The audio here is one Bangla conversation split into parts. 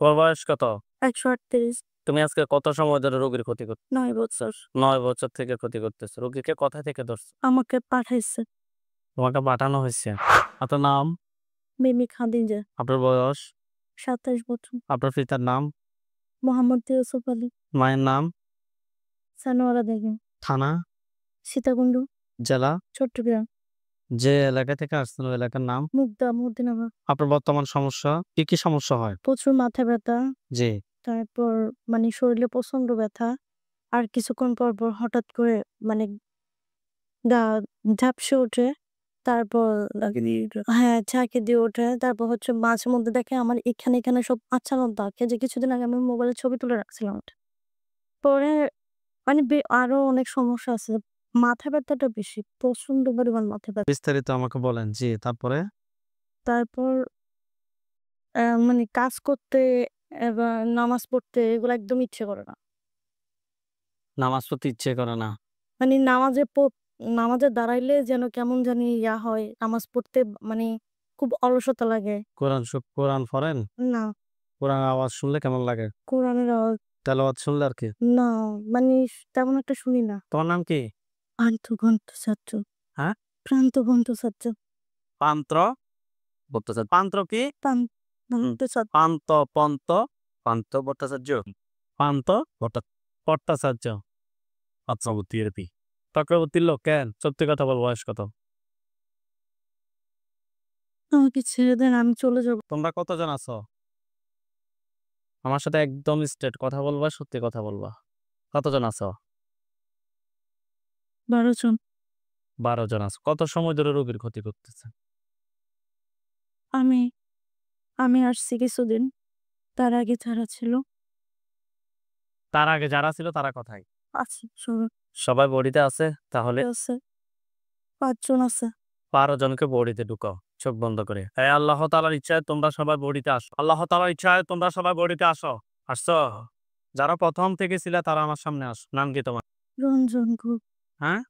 তোমার বয়স কত? 138। তুমি আজকে কত সময় ধরে রোগীর ক্ষতি করছো? 9 বছর। 9 বছর থেকে ক্ষতি করতেছো। রোগীকে কোথা থেকে ধরছো? আমাকে পাঠাইছে তোমাকে পাঠানো হয়েছে। আপনার নাম? মিমি খাদিজা। আপনার বয়স? 27 বছর। আপনার পিতার নাম? মোহাম্মদ ইউসুফ আলী। মায়ের নাম? সানোয়ারা বেগম। থানা? সীতাকুণ্ড। জেলা? চট্টগ্রাম। যে এলাকা থেকে আসছেন ওই এলাকার নাম? মুগদা মদিনাবাদ। আপনার বর্তমান সমস্যা কি সমস্যা হয়? প্রচুর মাথা ব্যথা, জি। তারপর শরীরে প্রচন্ড ব্যথা, আর কিছুক্ষণ পর পর হঠাৎ করে গা ঝাপসে ওঠে, তারপর হ্যাঁ ঝাঁকি দিয়ে ওঠে, তারপর হচ্ছে মাঝে মধ্যে দেখে আমার এখানে এখানে সব আচ্ছাদন থাকে, যে কিছুদিন আগে আমি মোবাইলে ছবি তুলে রাখছিলাম ওটা। পরে আরো অনেক সমস্যা আছে। মাথা ব্যথাটা বেশি, প্রচন্ড পরিমাণ মাথা ব্যথা। বিস্তারিত আমাকে বলেন। জি, তারপরে? তারপর কাজ করতে এবার নামাজ পড়তে এগুলো একদম ইচ্ছে করে না। নামাজ পড়তে ইচ্ছে করে না? নামাজে দাঁড়াইলে যেন কেমন জানি হয়, নামাজ পড়তে খুব অলসতা লাগে। কোরআন পড়েন? না। কোরআন আওয়াজ শুনলে কেমন লাগে? কোরআনের আওয়াজ তেলাওয়াত শুনলে আর কি? না, তেমন একটা শুনি না। তোমার নাম কি? আন্তঘন্ত ছাত্র। হ্যাঁ, প্রান্তঘন্ত ছাত্র। পান্ত্র ভট্টাচার্য। পান্ত্র কি? প্রান্তঘন্ত ছাত্র। পান্ত পন্ত পান্ত ভট্টাচার্য। পান্ত ভট্টাচার্য। চক্রবর্তী এরপি। চক্রবর্তীর লোক কেন? সত্যি কথা বল, বয়স কত? আমাকে ছেড়ে দেন, আমি চলে যাব। তোমরা কতজন আছো? আমার সাথে একদম স্ট্রেট কথা বলবা, সত্যি কথা বলবা। কতজন আছো? 12 জন। 12 জন আছো। কত সময় ধরে রোগীর ক্ষতি করতেছে? আমি আমি আসছি কিছুদিন, তার আগে যারা ছিল তার আগে যারা ছিল তারা কোথায়? আছে, সবাই সবাই বডিতে আছে? তাহলে আছে, 5 জন আছে। 12 জনকে বডিতে ঢুকাও চোখ বন্ধ করে। হ্যাঁ, আল্লাহ তাআলার ইচ্ছায় তোমরা সবাই বডিতে আসো। আল্লাহ তাআলার ইচ্ছায় তোমরা সবাই বডিতে আসো। আসছো? যারা প্রথম থেকে ছিল তারা আমার সামনে আসো। নাম কি তোমার? রঞ্জন ঘোষ। হ্যাঁ,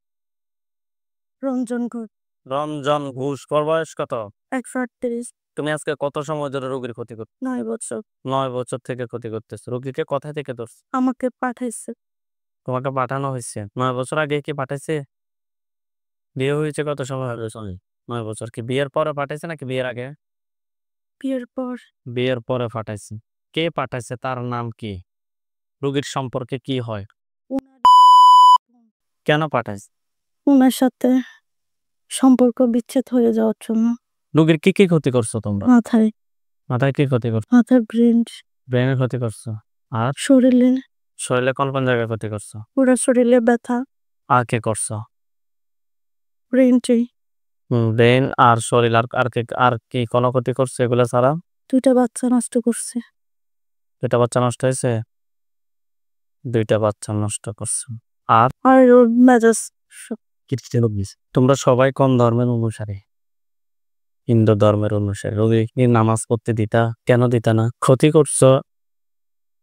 রঞ্জন ঘোষ। রঞ্জন ঘোষ। তোর বয়স কত? 138। তুমি আজকে কত সময় ধরে রোগীর ক্ষতি করছো? 9 বছর। 9 বছর থেকে ক্ষতি করতেছো। রোগীকে কোথা থেকে ধরছো? আমাকে পাঠাইছে। তোমাকে পাঠানো হয়েছে। 9 বছর আগে কি পাঠাইছে? বিয়ে হয়েছে কত সময় হলো? 9 বছর। কি বিয়ের পরে পাঠাইছে নাকি বিয়ের আগে? বিয়ের পর। বিয়ের পরে পাঠাইছে। কে পাঠাইছে? তার নাম কি? রোগীর সম্পর্কে কি হয়? কেন পাঠাইছে? ওনার সাথে সম্পর্ক বিচ্ছেদ হয়ে যাওয়ার জন্য। রোগীর কি ক্ষতি করছো তোমরা? মাথায় মাথায় কি ক্ষতি করছো? মাথার ব্রেনের ক্ষতি করছো। আর শরীরে শরীরে কোন কোন জায়গায় ক্ষতি করছো? পুরো শরীরে ব্যথা। আর কে করছো? ব্রেনটি। ব্রেন আর শরীর আর কি কোনো ক্ষতি করছে এগুলো ছাড়া? 2টা বাচ্চা নষ্ট করছে। 2টা বাচ্চা নষ্ট হয়েছে? 2টা বাচ্চা নষ্ট করছে। আর আর ওর মেজাজ তোমরা সবাই কোন ধর্মের অনুসারী? হিন্দু ধর্মের অনুসারী। রোগীকে নামাজ পড়তে দিতা কেন? দিতা না। ক্ষতি করছো,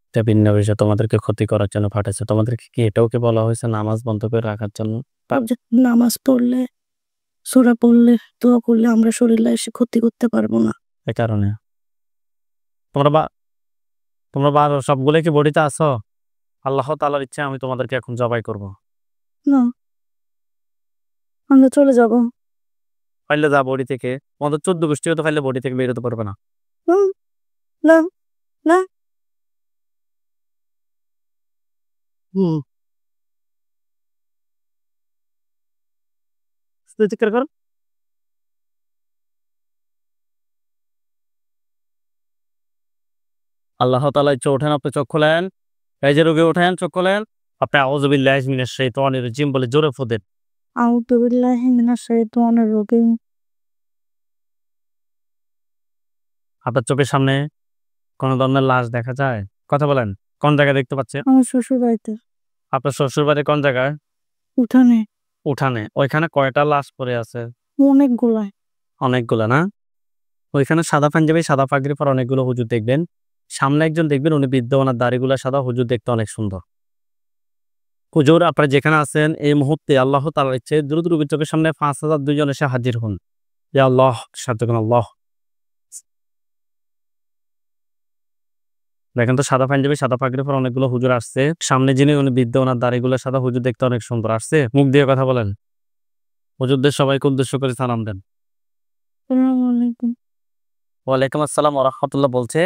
এটা ভিন্ন বিষয়। তোমাদেরকে ক্ষতি করার জন্য পাঠাইছে। তোমাদেরকে কি এটাও কি বলা হয়েছে নামাজ বন্ধ করে রাখার জন্য? নামাজ পড়লে, সূরা পড়লে, দোয়া করলে আমরা শরীরে এসে ক্ষতি করতে পারবো না। এ কারণে তোমরা সবগুলো কি বডিতে আছো? আল্লাহ তাআলার ইচ্ছা আমি তোমাদেরকে এখন জবাই করব। না, আমরা চলে যাব। ফাইলে যা বডি থেকে। তোমাদের 14 গোষ্ঠীও তো ফাইলে বডি থেকে বের হতে পারবে না। না, না। চিৎকার করো। আল্লাহ তাআলা ইচ্ছা ওঠেন, আপনি চোখ খোলেন। এই যে রোগী ওঠেন, চোখ খোলেন। আপনি আউযু বিল্লাহি মিনাশ শাইতানির রাজিম বলে জোরে ফোদেন। আউযু বিল্লাহি মিনাশ শাইতানির রাজিম। আপনার চোখের সামনে কোন ধরনের লাশ দেখা যায়? কথা বলেন। কোন জায়গায় দেখতে পাচ্ছেন? আমার শ্বশুর বাড়িতে। আপনার শ্বশুর বাড়ি কোন জায়গায়? উঠানে। উঠানে। ওইখানে কয়টা লাশ পড়ে আছে? অনেকগুলা। অনেকগুলা না? ওইখানে সাদা পাঞ্জাবি, সাদা পাগড়ি পরা অনেকগুলো হুজুর দেখবেন। সামনে একজন দেখবেন, উনি বৃদ্ধ, ওনার দাড়িগুলা সাদা। হুজুর দেখতে অনেক সুন্দর। হুজুর, আপনারা যেখানে আছেন এই মুহূর্তে আল্লাহ তাআলার ইচ্ছে দ্রুত রোগীর চোখের সামনে 5000 দুইজন এসে হাজির হন। ইয়া আল্লাহ, সাহায্য করুন আল্লাহ। দেখেন তো সাদা পাঞ্জাবি সাদা পাগড়ি পর অনেকগুলো হুজুর আসছে, সামনে যিনি উনি বৃদ্ধ, ওনার দাড়িগুলো সাদা, হুজুর দেখতে অনেক সুন্দর। আসছে, মুখ দিয়ে কথা বলেন, হুজুরদের সবাইকে উদ্দেশ্য করে সালাম দেন। আসসালামু আলাইকুম। ওয়ালাইকুম আসসালাম ওয়া রাহমাতুল্লাহ বলছে,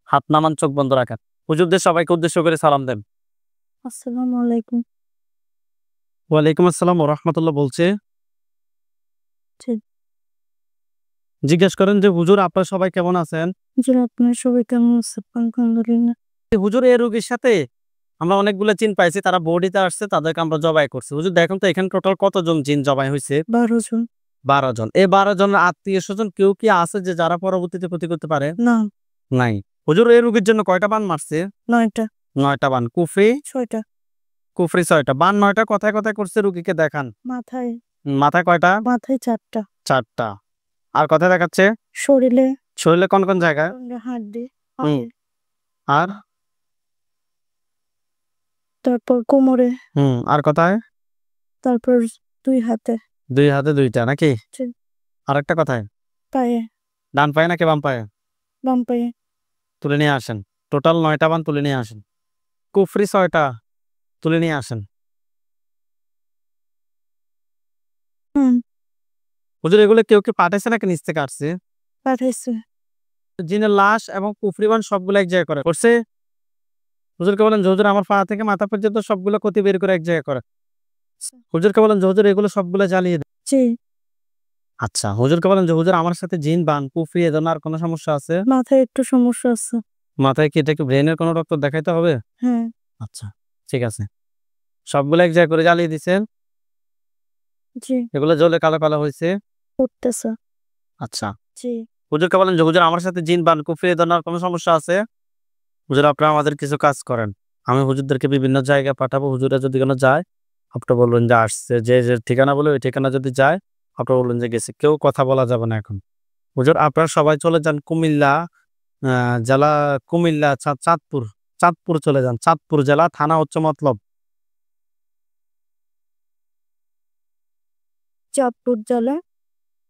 হাত নামান, চোখ বন্ধ রাখেন, হুজুরদের সবাইকে উদ্দেশ্য করে সালাম দেন। আসসালামু আলাইকুম। ওয়ালাইকুম আসসালাম ওয়া রাহমাতুল্লাহ বলছে, জি। জিজ্ঞেস করেন যে হুজুর আপনারা সবাই কেমন আছেন? হুজুর আপনারা সবাই কেমন আছেন? আলহামদুলিল্লাহ। হুজুর এই রোগীর সাথে আমরা অনেকগুলো জিন পাইছি, তারা বডিতে আসছে, তাদেরকে আমরা জবাই করছি। হুজুর দেখুন তো এখানে টোটাল কতজন জিন জবাই হয়েছে? 12 জন। 12 জন। এই 12 জনের আত্মীয় স্বজন কেউ কি আছে যে যারা পরবর্তীতে ক্ষতি করতে পারে? না, নাই। হুজুর এই রোগীর জন্য কয়টা বান মারছে? 9টা। 9টা বান। কুফরি? 6টা। কুফরি 6টা। বান 9টা কোথায় কোথায় করছে রোগীকে দেখান। মাথায়। মাথায় কয়টা? মাথায় 4টা। 4টা। আর কোথায় দেখাচ্ছে? শরীরে। শরীরে কোন কোন জায়গায়? হাড্ডি। হুম। আর? তারপর কোমরে। আর কোথায়? তারপর 2 হাতে। 2 হাতে 2টা নাকি? জি। আরেকটা কোথায়? পায়ে। ডান পায়ে নাকি বাম পায়ে? বাম পায়ে। তুলে নিয়ে আসেন। টোটাল 9টা বান তুলে নিয়ে আসেন। কুফরি 6টা তুলে নিয়ে আসেন। হুম। হুজুর এগুলো কেউ কি পাঠাইছে নাকি নিচ থেকে আসছে? পাঠাইছে। জিনের লাশ এবং কুফরি বান সবগুলো এক জায়গায় করছে। হুজুরকে বলেন যে হুজুর আমার পা থেকে মাথা পর্যন্ত সবগুলো ক্ষতি বের করে এক জায়গায় করে। হুজুরকে বলেন যে হুজুর এগুলো সবগুলো জ্বালিয়ে দেন। জি। আচ্ছা, হুজুরকে বলেন যে হুজুর আমার সাথে জিন বান কুফরি এ ধরনের আর কোনো সমস্যা আছে? মাথায় একটু সমস্যা আছে। মাথায় কি এটা কি ব্রেনের কোনো ডক্টর দেখাইতে হবে? হ্যাঁ। আচ্ছা, ঠিক আছে। সবগুলো এক জায়গায় করে জ্বালিয়ে দিছেন। জি। এগুলো জ্বলে কালো কালো হয়েছে। করতেছে। আচ্ছা, জি। হুজুরকে বলেন যে হুজুর আমার সাথে জিন বান কুফরি এ ধরনের আর কোনো সমস্যা আছে? হুজুর আপনারা আমাদের কিছু কাজ করেন। আমি হুজুরদেরকে বিভিন্ন জায়গায় পাঠাবো। হুজুরা যদি কোনো যায়, আপনি বলবেন যে আসছে। যে ঠিকানা বলে ওই ঠিকানা যদি যায়, আপনি বলবেন যে গেছে। কেউ কথা বলা যাবে না এখন। হুজুর আপনারা সবাই চলে যান কুমিল্লা জেলা, কুমিল্লা চাঁদপুর। চাঁদপুর চলে যান। চাঁদপুর জেলা, থানা হচ্ছে মতলব। চাঁদপুর জেলা।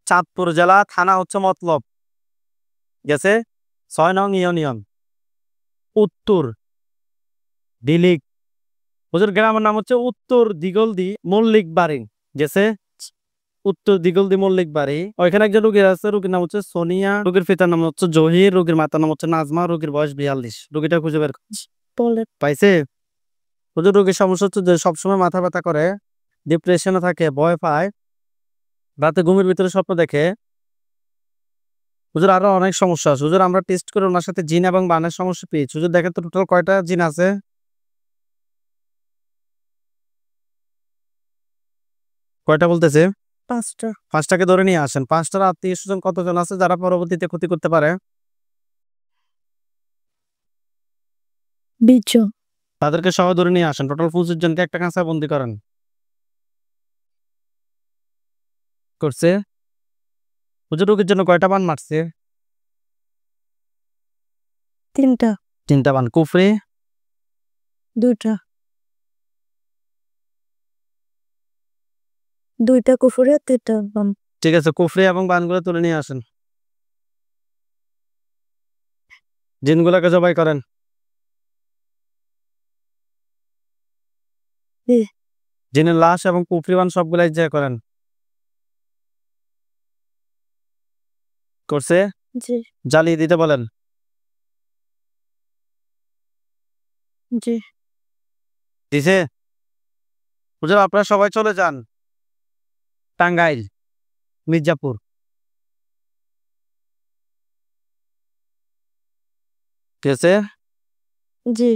চাঁদপুর জেলা, থানা হচ্ছে মতলব। গেছে? 6 নং ইউনিয়ন। উত্তর দিলিক। হুজুর গ্রামের নাম হচ্ছে উত্তর দিগলদি মল্লিক বাড়ি। গেছে? উত্তর দিগলদি মল্লিক বাড়ি। ওইখানে একজন রোগীর আছে, রোগীর নাম হচ্ছে সোনিয়া, রোগীর পিতার নাম হচ্ছে জহির, রোগীর মাতার নাম হচ্ছে নাজমা, রোগীর বয়স 42। রোগীটা খুঁজে বের করছি। বলে। পাইছে? হুজুর রোগীর সমস্যা হচ্ছে যে সবসময় মাথা ব্যথা করে, ডিপ্রেশনে থাকে, ভয় পায়, রাতে ঘুমের ভিতরে স্বপ্ন দেখে। হুজুর আরো অনেক সমস্যা আছে। হুজুর আমরা টেস্ট করে ওনার সাথে জিন এবং বানের সমস্যা পেয়েছি। হুজুর দেখেন তো টোটাল কয়টা জিন আছে? কয়টা বলতেছে? 5টা। 5টাকে ধরে নিয়ে আসেন। 5টার আত্মীয় স্বজন কতজন আছে যারা পরবর্তীতে ক্ষতি করতে পারে? 20 জন। তাদেরকে সহ ধরে নিয়ে আসেন। টোটাল 25 জনকে একটা কাঁচায় বন্দি করেন। করছে? হুজুর রোগীর জন্য কয়টা বান মারছে? 3টা। 3টা বান। কুফরি? 2টা। 2টা কুফরি আর 3টা বাম। ঠিক আছে, কুফরি এবং বানগুলো তুলে নিয়ে আসেন। জিনগুলোকে জবাই করেন। জি। জিনের লাশ এবং কুফরি বান সবগুলো এক জায়গায় করেন। করছে? জি। জ্বালিয়ে দিতে বলেন। জি। দিছে? হুজুর আপনারা সবাই চলে যান টাঙ্গাইল, মির্জাপুর। ঠিক আছে? জি।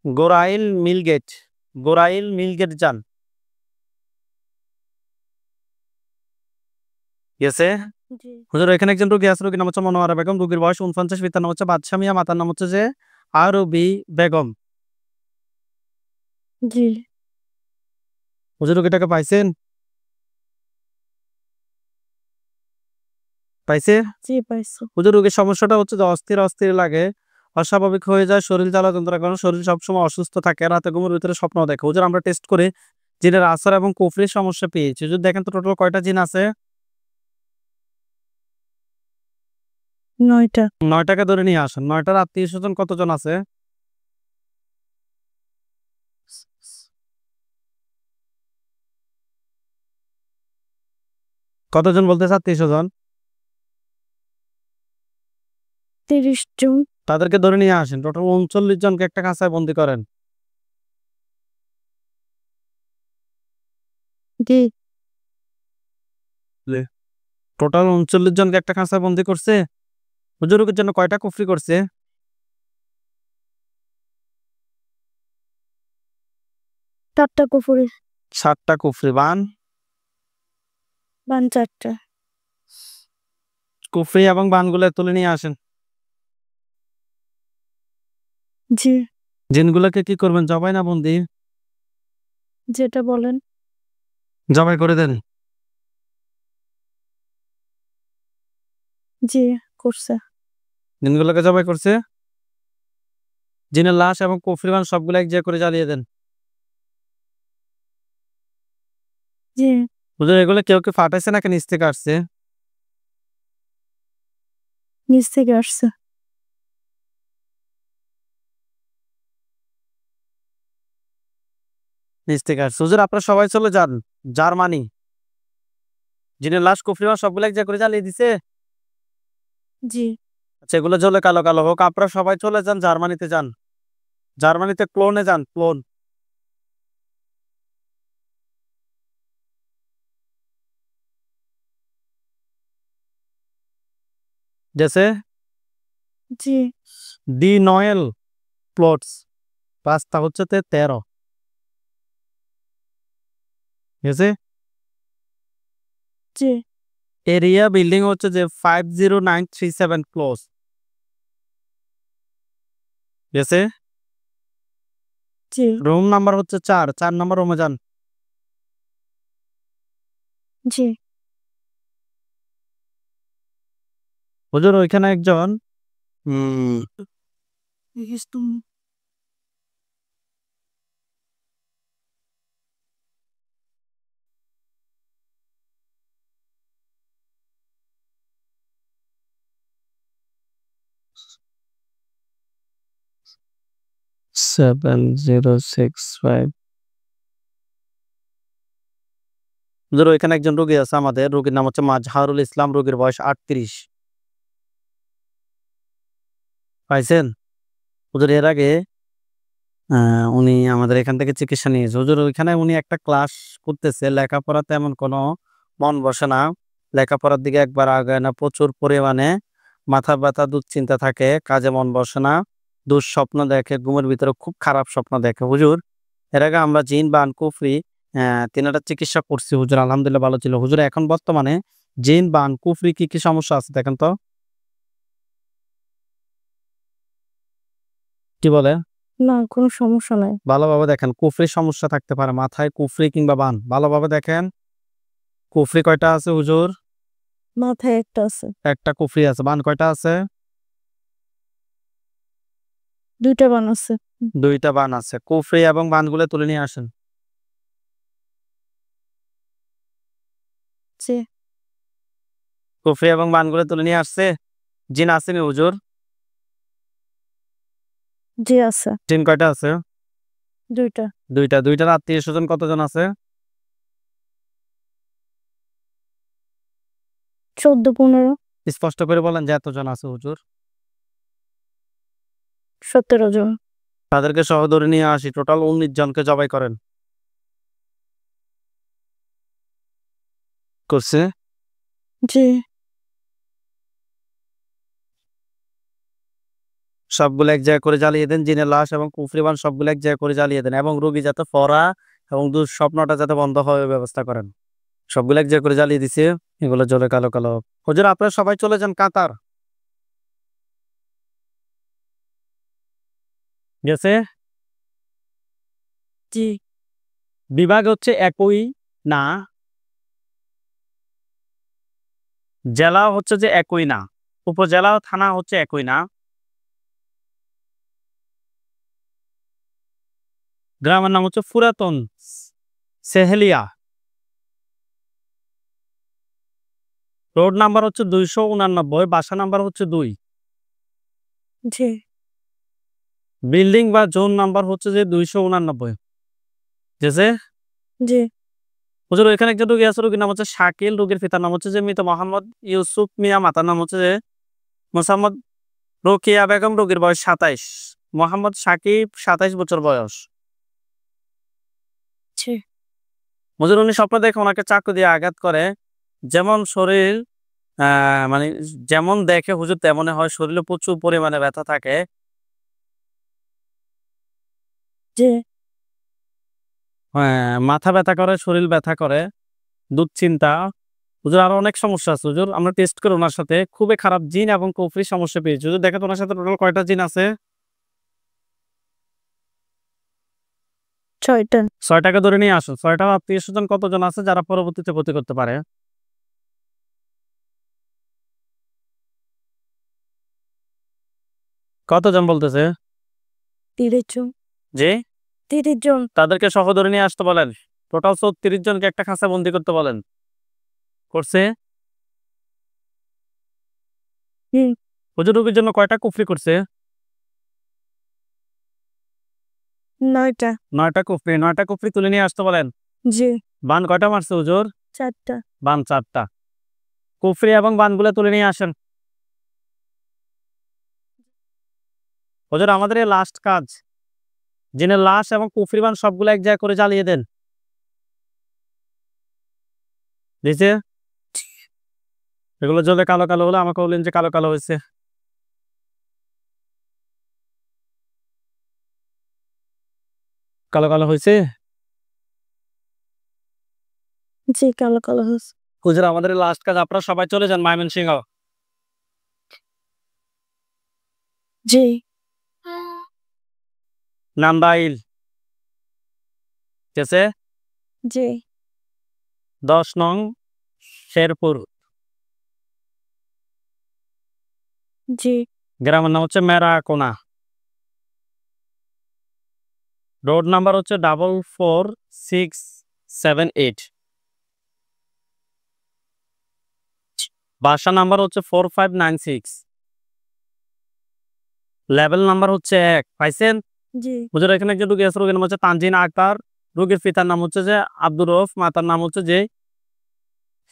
গোরাইল মিলগেট। গোরাইল মিলগেট যান। গেছে? জি। হুজুর এখানে একজন রোগী আছে, রোগীর নাম হচ্ছে মনোয়ারা বেগম, রোগীর বয়স 49, পিতার নাম হচ্ছে বাদশা মিয়া, মাতার নাম হচ্ছে যে আরবি বেগম। জি। হুজুর রোগীটাকে পাইছেন? পাইছে? জি পাইছো। হুজুর রোগীর সমস্যাটা হচ্ছে যে অস্থির অস্থির লাগে, অস্বাভাবিক হয়ে যায়, শরীর জ্বালা যন্ত্রণার কারণে শরীর সবসময় অসুস্থ থাকে, রাতে ঘুমের ভিতরে স্বপ্ন দেখে। হুজুর আমরা টেস্ট করে জিনের আসর এবং কুফরির সমস্যা পেয়েছি। হুজুর দেখেন তো টোটাল কয়টা জিন আছে? 9টা। 9টাকে ধরে নিয়ে আসেন। 9টার আত্মীয়-স্বজন কতজন আছে? কতজন বলতেছে আত্মীয়-স্বজন? 30 জন। তাদেরকে ধরে নিয়ে আসেন। টোটাল 39 জনকে একটা খাঁচায় বন্দী করেন। জি। টোটাল 39 জনকে একটা খাঁচায় বন্দী করছে। হুজুরের জন্য কয়টা কুফরি করছে? 4টা কুফরি। 7টা কুফরি। বান? বান 4টা। কুফরি এবং বানগুলো তুলে নিয়ে আসেন। জি। জিনগুলোকে কি করবেন? জবাই না বন্দী? যেটা বলেন। জবাই করে দেন। জি, করছে। জিনগুলোকে জবাই করছে। জিনের লাশ এবং কুফরি বান সবগুলো এক জায়গায় করে জ্বালিয়ে দেন। জি। হুজুর এগুলো কেউ কি ফাটাইছে নাকি নিচ থেকে আসছে? নিচ থেকে আসছে। নিচ থেকে আসছে। হুজুর আপনারা সবাই চলে যান জার্মানি। জিনের লাশ কুফরি বান সবগুলো এক জায়গায় করে জ্বালিয়ে দিছে। জি। আচ্ছা এগুলো জ্বলে কালো কালো হোক। আপনারা সবাই চলে যান জার্মানিতে যান। জার্মানিতে ক্লোনে যান, ক্লোন। जैसे জি। দি নয়েল প্লটস রাস্তা হচ্ছে 13 ঠিক আছে। জি। এরিয়া বিল্ডিং হচ্ছে যে 50937 ক্লোজ ঠিক আছে। জি। রুম নাম্বার হচ্ছে 4 নম্বর রুমে যান। জি। হুজুর ওইখানে একজন দেখিস তুমি। 7065 হুজুর ওইখানে একজন রোগী আছে আমাদের। রোগীর নাম হচ্ছে মাজহারুল ইসলাম। রোগীর বয়স 38 পাইছেন? হুজুর এর আগে উনি আমাদের এখান থেকে চিকিৎসা নিয়েছে। হুজুর ওইখানে উনি একটা ক্লাস করতেছে। লেখাপড়াতে এমন কোনো মন বসে না। লেখাপড়ার দিকে একবার আগায় না। প্রচুর পরিমাণে মাথা ব্যথা, দুশ্চিন্তা থাকে, কাজে মন বসে না, দুঃস্বপ্ন দেখে, ঘুমের ভিতরে খুব খারাপ স্বপ্ন দেখে। হুজুর এর আগে আমরা জিন বান কুফরি তিনাটা চিকিৎসা করছি হুজুর, আলহামদুলিল্লাহ ভালো ছিল। হুজুর এখন বর্তমানে জিন বান কুফরি কি কি সমস্যা আছে দেখেন তো। কি বলে? না, কোনো সমস্যা নাই। ভালোভাবে দেখেন। কুফরি সমস্যা থাকতে পারে মাথায়, কুফরি কিংবা বান। ভালোভাবে দেখেন। কুফরি কয়টা আছে হুজুর? মাথায় একটা আছে। একটা কুফরি আছে। বান কয়টা আছে? 2টা বান আছে। 2টা বান আছে। কুফরি এবং বানগুলো তুলে নিয়ে আসেন। জি। কুফরি এবং বানগুলো তুলে নিয়ে আসছে। জিন আসেনি হুজুর? জি আছে। জিন কয়টা আছে? 2টা। 2টা। 2টার আত্মীয়-স্বজন কতজন আছে? 14-15। স্পষ্ট করে বলেন যে এতজন আছে হুজুর। 17 জন। তাদেরকে সহ ধরে নিয়ে আসি। টোটাল 19 জনকে জবাই করেন। করছে? জি। সবগুলো এক জায়গায় করে জ্বালিয়ে দেন। জিনের লাশ এবং কুফরি বান সবগুলো এক জায়গায় করে জ্বালিয়ে দেন এবং রোগী যাতে পড়া এবং দুঃস্বপ্নটা যাতে বন্ধ হয় ওই ব্যবস্থা করেন। সবগুলো এক জায়গায় করে জ্বালিয়ে দিছে। এগুলো জ্বলে কালো কালো। হুজুর আপনারা সবাই চলে যান কাতার। গেছে? জি। বিভাগ হচ্ছে একই না, জেলা হচ্ছে যে একই না, উপজেলা ও থানা হচ্ছে একই না, গ্রামের নাম হচ্ছে পুরাতন সেহেলিয়া। রোড নাম্বার হচ্ছে 289, বাসা নাম্বার হচ্ছে 2, জি বিল্ডিং বা জোন নাম্বার হচ্ছে যে 289, ঠিক আছে? জি হুজুর এখানে একজন রোগী আছে, রোগীর নাম হচ্ছে শাকিল, রোগীর পিতার নাম হচ্ছে যে মৃত মোহাম্মদ ইউসুফ মিয়া, মাতার নাম হচ্ছে যে মোসাম্মদ রোকেয়া বেগম, রোগীর বয়স 27, মোহাম্মদ সাকিব 27 বছর বয়স। জি হুজুর উনি স্বপ্ন দেখে ওনাকে চাকু দিয়ে আঘাত করে, যেমন শরীর মানে যেমন দেখে হুজুর তেমনই হয়, শরীরে প্রচুর পরিমাণে ব্যথা থাকে। জি মাথা ব্যথা করে, শরীর ব্যথা করে, দুশ্চিন্তা, হুজুর আরো অনেক সমস্যা আছে হুজুর। আমরা টেস্ট করি ওনার সাথে, খুবই খারাপ জিন এবং কুফরি সমস্যা পেয়েছি হুজুর। দেখেন তো ওনার সাথে টোটাল কয়টা জিন আছে? 6টা 6টাকে ধরে নিয়ে আসুন। 6টা আত্মীয় স্বজন কতজন আছে যারা পরবর্তীতে ক্ষতি করতে পারে? কতজন বলতেছে? 30 জন জি, 30 জন তাদেরকে সহ ধরে নিয়ে আসতে বলেন। টোটাল 36 জনকে একটা খাঁচা বন্দি করতে বলেন। করছে? হুম হুজুর রোগীর জন্য কয়টা কুফরি করছে? 9টা 9টা কুফরি। 9টা কুফরি তুলে নিয়ে আসতে বলেন। জি বান কয়টা মারছে হুজুর? 4টা বান 4টা। কুফরি এবং বানগুলো তুলে নিয়ে আসেন। হুজুর আমাদের এই লাস্ট কাজ, জিনের লাশ এবং কুফরি বান সবগুলো এক জায়গায় করে জ্বালিয়ে দেন। দিছে? এগুলো জ্বলে কালো কালো হলে আমাকে বললেন যে কালো কালো হয়েছে। কালো কালো হয়েছে? জি কালো কালো হয়েছে হুজুর আমাদের লাস্ট কাজ, আপনারা সবাই চলে যান ময়মনসিংহ। জি নান্দাইল, ঠিক আছে? জি 10 নং শেরপুর, জি গ্রামের নাম হচ্ছে মেরাকোনা, রোড নাম্বার হচ্ছে 44678, বাসা নাম্বার হচ্ছে 4596, লেভেল নাম্বার হচ্ছে 1। পাইছেন? জি হুজুর এখানে একজন রোগী আছে, রোগীর নাম হচ্ছে তানজিন আক্তার, রোগীর পিতার নাম হচ্ছে যে আব্দুর রউফ, মাতার নাম হচ্ছে যে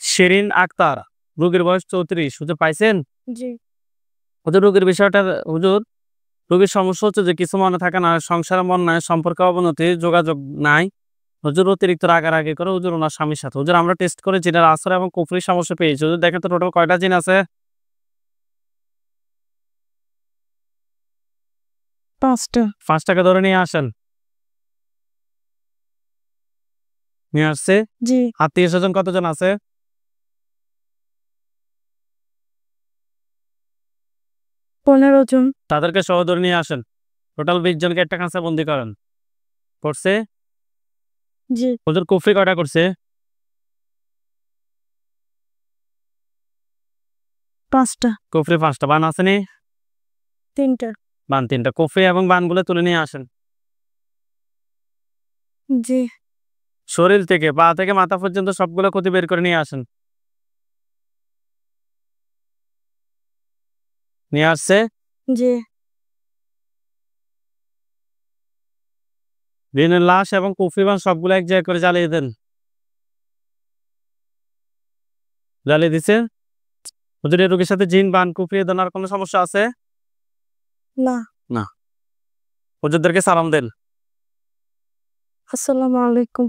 শিরিন আক্তার, রোগীর বয়স 34। হুজুর পাইছেন? জি হুজুর রোগীর বিষয়টা, হুজুর রোগীর সমস্যা হচ্ছে যে কিছু মনে থাকে না, সংসারে মন নাই, সম্পর্কে অবনতি, যোগাযোগ নাই, হুজুর অতিরিক্ত রাগারাগি করে হুজুর ওনার স্বামীর সাথে। হুজুর আমরা টেস্ট করে জিনের আসর এবং কুফরির সমস্যা পেয়েছি হুজুর। দেখেন তো টোটাল কয়টা জিন আছে? 5টা 5টাকে ধরে নিয়ে আসেন। নিয়ে আসছে। জি আত্মীয় স্বজন কতজন আছে? 15 জন তাদেরকে সহ ধরে নিয়ে আসেন। টোটাল 20 জনকে একটা কাঁচা বন্দি করেন। করছে? জি হুজুর কুফরি কয়টা করছে? 5টা কুফরি 5টা। বান আসেনি? 3টা বান 3টা। কুফরি এবং বানগুলো তুলে নিয়ে আসেন। জি শরীর থেকে পা থেকে মাথা পর্যন্ত সবগুলো ক্ষতি বের করে নিয়ে আসেন। নিয়ে আসছে। জি দিনের লাশ এবং কুফরি বান সবগুলো এক জায়গায় করে জ্বালিয়ে দেন। জ্বালিয়ে দিছে। হুজুর এই রোগীর সাথে জিন বান কুফরি এ ধরনের কোনো সমস্যা আছে? না না। হুজুরদেরকে সালাম দেন। আসসালামু আলাইকুম